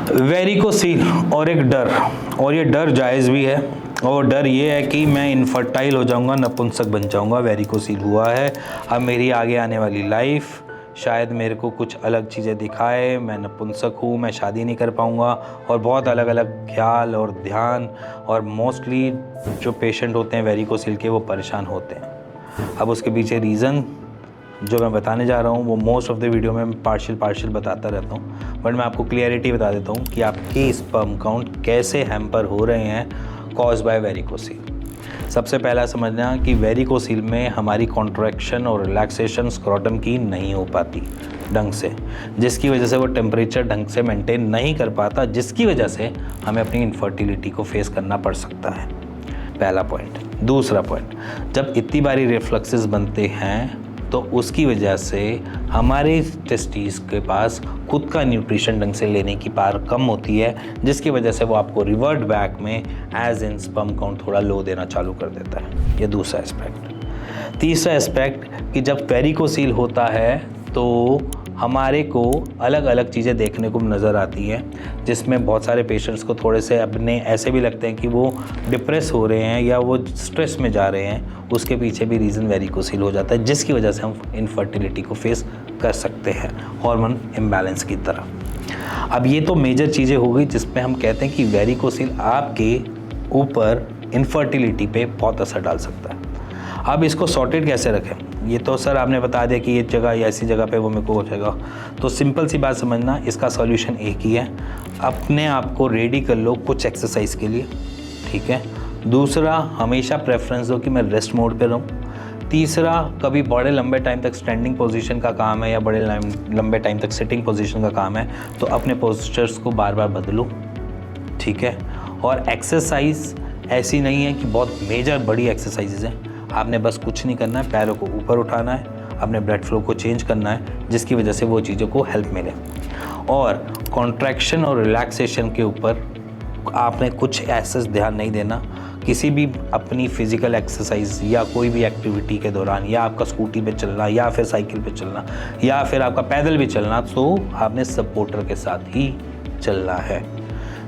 Varicocele और एक डर, और ये डर जायज़ भी है, और डर ये है कि मैं इनफर्टाइल हो जाऊंगा, नपुंसक बन जाऊंगा। वेरिकोसील हुआ है, अब मेरी आगे आने वाली लाइफ शायद मेरे को कुछ अलग चीज़ें दिखाए, मैं नपुंसक हूँ, मैं शादी नहीं कर पाऊँगा, और बहुत अलग अलग ख्याल और ध्यान, और मोस्टली जो पेशेंट होते हैं वेरिकोसील के वो परेशान होते हैं। अब उसके पीछे रीज़न जो मैं बताने जा रहा हूँ वो मोस्ट ऑफ द वीडियो में मैं पार्शियल बताता रहता हूँ, बट मैं आपको क्लियरिटी बता देता हूँ कि आपके स्पर्म काउंट कैसे हैम्पर हो रहे हैं कॉज बाय वेरिकोसील। सबसे पहला समझना कि वेरिकोसील में हमारी कॉन्ट्रैक्शन और रिलैक्सेशन स्क्रोटम की नहीं हो पाती ढंग से, जिसकी वजह से वो टेम्परेचर ढंग से मेंटेन नहीं कर पाता, जिसकी वजह से हमें अपनी इनफर्टिलिटी को फेस करना पड़ सकता है। पहला पॉइंट। दूसरा पॉइंट, जब इतनी बारी रिफ्लक्सेस बनते हैं तो उसकी वजह से हमारे टेस्टिस के पास खुद का न्यूट्रिशन ढंग से लेने की पावर कम होती है, जिसकी वजह से वो आपको रिवर्ट बैक में एज इन स्पर्म काउंट थोड़ा लो देना चालू कर देता है। ये दूसरा एस्पेक्ट। तीसरा एस्पेक्ट कि जब वेरिकोसील होता है तो हमारे को अलग अलग चीज़ें देखने को नज़र आती हैं, जिसमें बहुत सारे पेशेंट्स को थोड़े से अपने ऐसे भी लगते हैं कि वो डिप्रेस हो रहे हैं या वो स्ट्रेस में जा रहे हैं। उसके पीछे भी रीज़न वेरिकोसील हो जाता है, जिसकी वजह से हम इनफर्टिलिटी को फेस कर सकते हैं हार्मोन इम्बैलेंस की तरह। अब ये तो मेजर चीज़ें हो गई जिसमें हम कहते हैं कि वेरिकोसील आपके ऊपर इनफर्टिलिटी पे बहुत असर डाल सकता है। अब इसको सॉर्टेड कैसे रखें? ये तो सर आपने बता दिया कि ये जगह या ऐसी जगह पे वो मेरे को हो जाएगा, तो सिंपल सी बात समझना, इसका सॉल्यूशन एक ही है, अपने आप को रेडी कर लो कुछ एक्सरसाइज के लिए, ठीक है। दूसरा, हमेशा प्रेफरेंस दो कि मैं रेस्ट मोड पे रहूँ। तीसरा, कभी बड़े लंबे टाइम तक स्टैंडिंग पोजीशन का काम है या बड़े लंबे टाइम तक सिटिंग पोजीशन का काम है तो अपने पोस्चर्स को बार बार बदलो, ठीक है। और एक्सरसाइज ऐसी नहीं है कि बहुत मेजर बड़ी एक्सरसाइजेज हैं, आपने बस कुछ नहीं करना है, पैरों को ऊपर उठाना है, अपने ब्लड फ्लो को चेंज करना है, जिसकी वजह से वो चीज़ों को हेल्प मिले। और कॉन्ट्रैक्शन और रिलैक्सेशन के ऊपर आपने कुछ ऐसा ध्यान नहीं देना, किसी भी अपनी फिज़िकल एक्सरसाइज या कोई भी एक्टिविटी के दौरान, या आपका स्कूटी पे चलना या फिर साइकिल पे चलना या फिर आपका पैदल भी चलना, तो आपने सपोर्टर के साथ ही चलना है।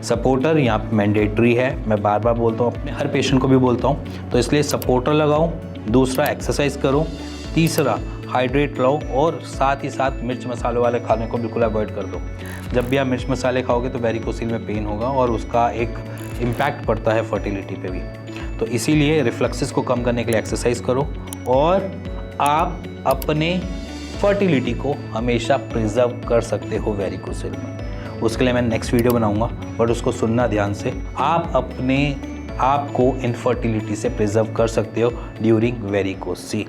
सपोर्टर यहाँ पे मैंडेटरी है, मैं बार बार बोलता हूँ, अपने हर पेशेंट को भी बोलता हूँ, तो इसलिए सपोर्टर लगाओ। दूसरा, एक्सरसाइज करो। तीसरा, हाइड्रेट लो, और साथ ही साथ मिर्च मसालों वाले खाने को बिल्कुल अवॉइड कर दो। जब भी आप मिर्च मसाले खाओगे तो वेरिकोसील में पेन होगा और उसका एक इम्पैक्ट पड़ता है फर्टिलिटी पे भी। तो इसीलिए रिफ्लक्सेस को कम करने के लिए एक्सरसाइज करो, और आप अपने फर्टिलिटी को हमेशा प्रिजर्व कर सकते हो वेरिकोसील में। उसके लिए मैं नेक्स्ट वीडियो बनाऊंगा, बट उसको सुनना ध्यान से। आप अपने आप को इनफर्टिलिटी से प्रिजर्व कर सकते हो ड्यूरिंग वेरिकोसील।